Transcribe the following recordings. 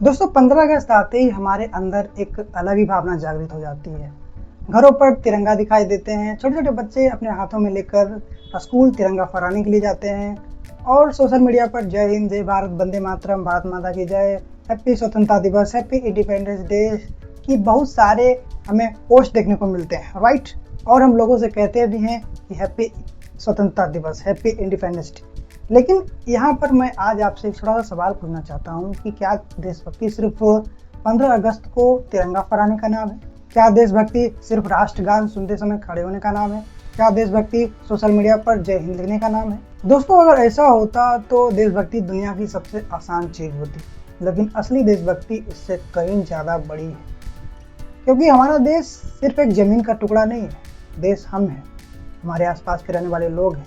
दोस्तों 15 अगस्त आते ही हमारे अंदर एक अलग ही भावना जागृत हो जाती है। घरों पर तिरंगा दिखाई देते हैं, छोटे छोटे बच्चे अपने हाथों में लेकर स्कूल तिरंगा फहराने के लिए जाते हैं और सोशल मीडिया पर जय हिंद, जय भारत, वंदे मातरम, भारत माता की जय, हैप्पी स्वतंत्रता दिवस, हैप्पी इंडिपेंडेंस डे की बहुत सारे हमें पोस्ट देखने को मिलते हैं, राइट। और हम लोगों से कहते भी हैं कि हैप्पी स्वतंत्रता दिवस, हैप्पी इंडिपेंडेंस डे। लेकिन यहाँ पर मैं आज आपसे एक छोटा सा सवाल पूछना चाहता हूँ कि क्या देशभक्ति सिर्फ 15 अगस्त को तिरंगा फहराने का नाम है? क्या देशभक्ति सिर्फ राष्ट्रगान सुनते समय खड़े होने का नाम है? क्या देशभक्ति सोशल मीडिया पर जय हिंद लिखने का नाम है? दोस्तों, अगर ऐसा होता तो देशभक्ति दुनिया की सबसे आसान चीज होती, लेकिन असली देशभक्ति इससे कहीं ज़्यादा बड़ी है। क्योंकि हमारा देश सिर्फ एक जमीन का टुकड़ा नहीं है, देश हम हैं, हमारे आसपास के रहने वाले लोग हैं,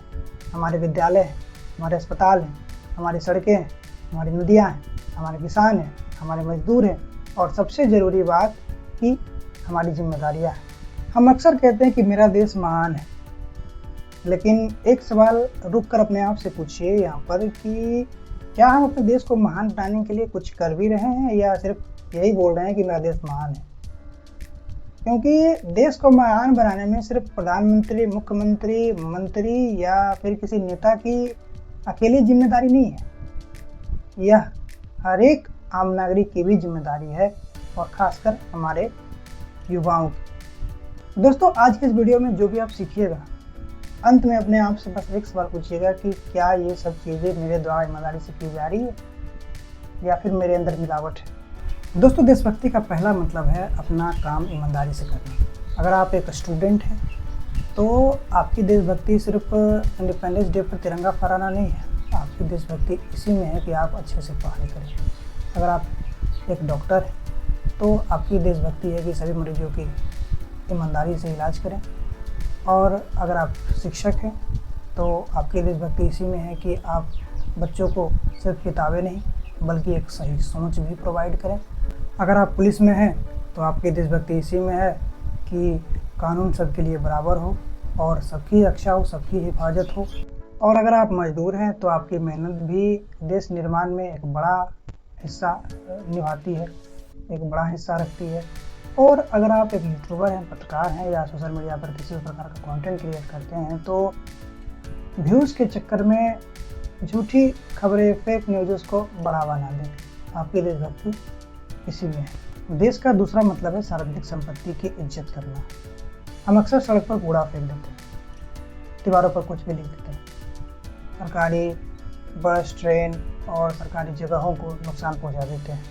हमारे विद्यालय हैं, हमारे अस्पताल हैं, हमारी सड़कें हैं, हमारी नदियाँ हैं, हमारे किसान हैं, हमारे मजदूर हैं और सबसे ज़रूरी बात कि हमारी जिम्मेदारियाँ हैं। हम अक्सर कहते हैं कि मेरा देश महान है, लेकिन एक सवाल रुक कर अपने आप से पूछिए यहाँ पर कि क्या हम अपने देश को महान बनाने के लिए कुछ कर भी रहे हैं या सिर्फ यही बोल रहे हैं कि मेरा देश महान है? क्योंकि देश को महान बनाने में सिर्फ प्रधानमंत्री, मुख्यमंत्री, मंत्री या फिर किसी नेता की अकेली जिम्मेदारी नहीं है, यह हर एक आम नागरिक की भी जिम्मेदारी है और खासकर हमारे युवाओं की। दोस्तों, आज के इस वीडियो में जो भी आप सीखिएगा, अंत में अपने आप से बस एक सवाल पूछिएगा कि क्या ये सब चीज़ें मेरे द्वारा ईमानदारी से की जा रही है या फिर मेरे अंदर मिलावट है? दोस्तों, देशभक्ति का पहला मतलब है अपना काम ईमानदारी से करना। अगर आप एक स्टूडेंट हैं तो आपकी देशभक्ति सिर्फ इंडिपेंडेंस डे पर तिरंगा फहराना नहीं है, आपकी देशभक्ति इसी में है कि आप अच्छे से पढ़ाई करें। अगर आप एक डॉक्टर हैं तो आपकी देशभक्ति है कि सभी मरीजों की ईमानदारी से इलाज करें। और अगर आप शिक्षक हैं तो आपकी देशभक्ति इसी में है कि आप बच्चों को सिर्फ किताबें नहीं बल्कि एक सही सोच भी प्रोवाइड करें। अगर आप पुलिस में हैं तो आपकी देशभक्ति इसी में है कि कानून सबके लिए बराबर हो और सबकी रक्षा हो, सबकी हिफाजत हो। और अगर आप मजदूर हैं तो आपकी मेहनत भी देश निर्माण में एक बड़ा हिस्सा निभाती है, एक बड़ा हिस्सा रखती है। और अगर आप एक यूट्यूबर हैं, पत्रकार हैं या सोशल मीडिया पर किसी भी प्रकार का कंटेंट क्रिएट करते हैं तो व्यूज़ के चक्कर में झूठी खबरें, फेक न्यूज़ को बढ़ावा ना दें। आपकी देशभक्ति इसी में है। देश का दूसरा मतलब है सार्वजनिक संपत्ति की इज्जत करना। हम अक्सर सड़क पर कूड़ा फेंक देते हैं, दीवारों पर कुछ भी लिख देते हैं, सरकारी बस, ट्रेन और सरकारी जगहों को नुकसान पहुंचा देते हैं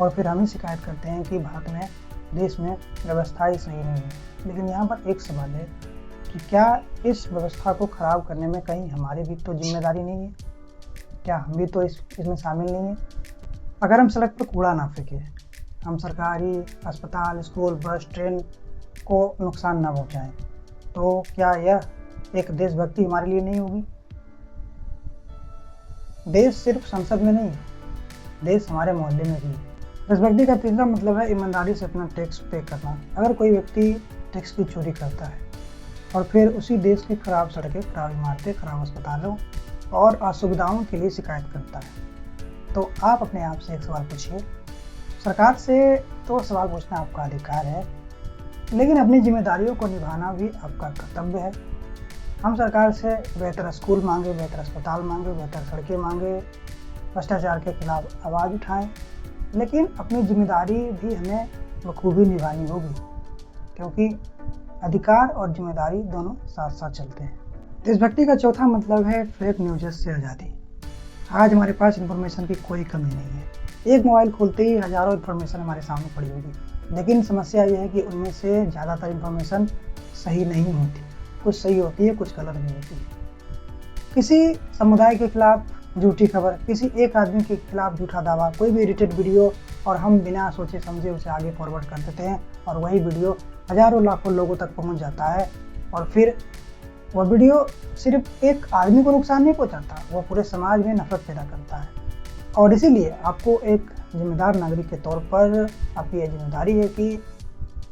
और फिर हम ही शिकायत करते हैं कि भारत में, देश में व्यवस्था ही सही नहीं है। लेकिन यहाँ पर एक सवाल है कि क्या इस व्यवस्था को ख़राब करने में कहीं हमारी भी तो जिम्मेदारी नहीं है? क्या हम भी तो इसमें शामिल नहीं हैं? अगर हम सड़क पर कूड़ा ना फेंकें, हम सरकारी अस्पताल, स्कूल, बस, ट्रेन को नुकसान ना पहुँचाएं, तो क्या यह एक देशभक्ति हमारे लिए नहीं होगी? देश सिर्फ संसद में नहीं है, देश हमारे मोहल्ले में भी है। देशभक्ति का तीसरा मतलब है ईमानदारी से अपना टैक्स पे करना। अगर कोई व्यक्ति टैक्स की चोरी करता है और फिर उसी देश की खराब सड़कें, खराब इमारतें, खराब अस्पतालों और असुविधाओं के लिए शिकायत करता है, तो आप अपने आप से एक सवाल पूछिए। सरकार से तो सवाल पूछना आपका अधिकार है, लेकिन अपनी जिम्मेदारियों को निभाना भी आपका कर्तव्य है। हम सरकार से बेहतर स्कूल मांगे, बेहतर अस्पताल मांगे, बेहतर सड़कें मांगे, भ्रष्टाचार के खिलाफ आवाज़ उठाएं, लेकिन अपनी जिम्मेदारी भी हमें बखूबी निभानी होगी, क्योंकि अधिकार और जिम्मेदारी दोनों साथ साथ चलते हैं। देशभक्ति का चौथा मतलब है फेक न्यूज़ से आज़ादी। आज हमारे पास इन्फॉर्मेशन की कोई कमी नहीं है। एक मोबाइल खोलते ही हज़ारों इन्फॉर्मेशन हमारे सामने पड़ी होगी, लेकिन समस्या यह है कि उनमें से ज़्यादातर इन्फॉर्मेशन सही नहीं होती। कुछ सही होती है, कुछ गलत भी होती है। किसी समुदाय के खिलाफ झूठी खबर, किसी एक आदमी के खिलाफ झूठा दावा, कोई भी एडिटेड वीडियो, और हम बिना सोचे समझे उसे आगे फॉरवर्ड कर देते हैं और वही वीडियो हज़ारों लाखों लोगों तक पहुंच जाता है। और फिर वह वीडियो सिर्फ एक आदमी को नुकसान नहीं पहुंचाता, वह पूरे समाज में नफरत पैदा करता है। और इसीलिए आपको एक जिम्मेदार नागरिक के तौर पर आपकी यह जिम्मेदारी है कि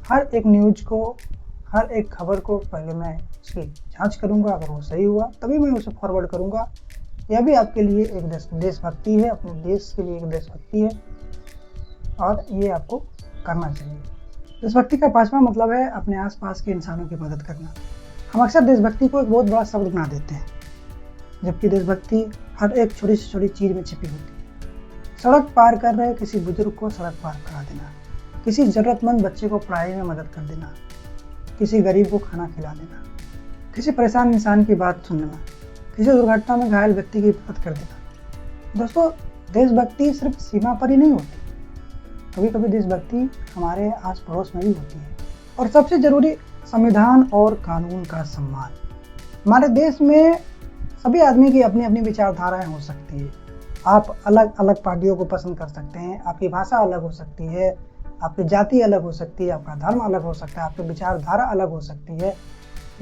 हर एक न्यूज़ को, हर एक खबर को पहले मैं उसकी जांच करूंगा, अगर वो सही हुआ तभी मैं उसे फॉरवर्ड करूंगा। यह भी आपके लिए एक देशभक्ति है, अपने देश के लिए एक देशभक्ति है। और ये आपको करना चाहिए। देशभक्ति का 5वां मतलब है अपने आसपास के इंसानों की मदद करना। हम अक्सर देशभक्ति को एक बहुत बड़ा शब्द बना देते हैं, जबकि देशभक्ति हर एक छोटी से छोटी चीज़ में छिपी होती है। सड़क पार कर रहे किसी बुजुर्ग को सड़क पार करा देना, किसी ज़रूरतमंद बच्चे को पढ़ाई में मदद कर देना, किसी गरीब को खाना खिला देना, किसी परेशान इंसान की बात सुन लेना, किसी दुर्घटना में घायल व्यक्ति की मदद कर देना। दोस्तों, देशभक्ति सिर्फ सीमा पर ही नहीं होती, कभी कभी देशभक्ति हमारे आस पड़ोस में भी होती है। और सबसे ज़रूरी, संविधान और कानून का सम्मान। हमारे देश में सभी आदमी की अपनी अपनी विचारधाराएं हो सकती है। आप अलग अलग पार्टियों को पसंद कर सकते हैं, आपकी भाषा अलग हो सकती है, आपकी जाति अलग हो सकती है, आपका धर्म अलग हो सकता है, आपकी विचारधारा अलग हो सकती है,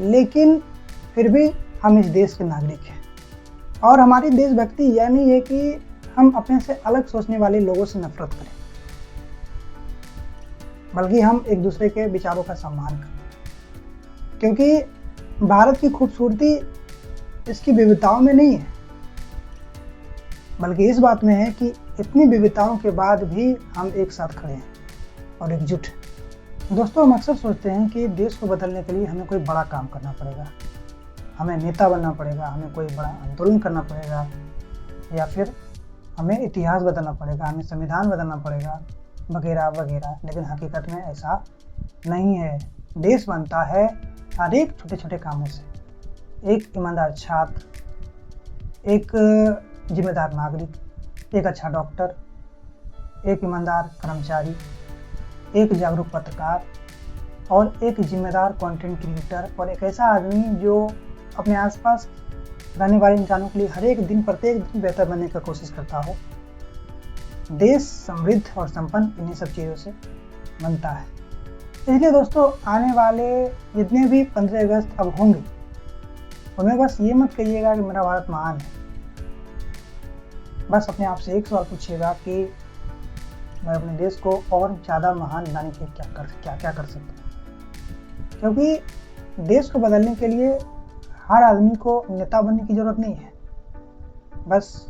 लेकिन फिर भी हम इस देश के नागरिक हैं। और हमारी देशभक्ति यानी ये कि हम अपने से अलग सोचने वाले लोगों से नफरत करें, बल्कि हम एक दूसरे के विचारों का सम्मान करें। क्योंकि भारत की खूबसूरती इसकी विविधताओं में नहीं है, बल्कि इस बात में है कि इतनी विविधताओं के बाद भी हम एक साथ खड़े हैं और एकजुट हैं। दोस्तों, हम अक्सर सोचते हैं कि देश को बदलने के लिए हमें कोई बड़ा काम करना पड़ेगा, हमें नेता बनना पड़ेगा, हमें कोई बड़ा आंदोलन करना पड़ेगा, या फिर हमें इतिहास बदलना पड़ेगा, हमें संविधान बदलना पड़ेगा, वगैरह वगैरह। लेकिन हकीकत में ऐसा नहीं है। देश बनता है हर एक छोटे छोटे कामों से। एक ईमानदार छात्र, एक जिम्मेदार नागरिक, एक अच्छा डॉक्टर, एक ईमानदार कर्मचारी, एक जागरूक पत्रकार और एक जिम्मेदार कंटेंट क्रिएटर, और एक ऐसा आदमी जो अपने आसपास रहने वाले इंसानों के लिए हर एक दिन प्रत्येक दिन बेहतर बनने की कोशिश करता हो। देश समृद्ध और संपन्न इन्हीं सब चीज़ों से बनता है। इसलिए दोस्तों, आने वाले जितने भी 15 अगस्त अब होंगे, उनमें बस ये मत कहिएगा कि मेरा भारत महान है। बस अपने आप से एक सवाल पूछिएगा कि मैं अपने देश को और ज़्यादा महान बनाने के लिए क्या कर सकता हूँ। क्योंकि देश को बदलने के लिए हर आदमी को नेता बनने की ज़रूरत नहीं है, बस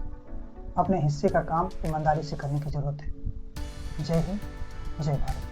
अपने हिस्से का काम ईमानदारी से करने की ज़रूरत है। जय हिंद, जय भारत।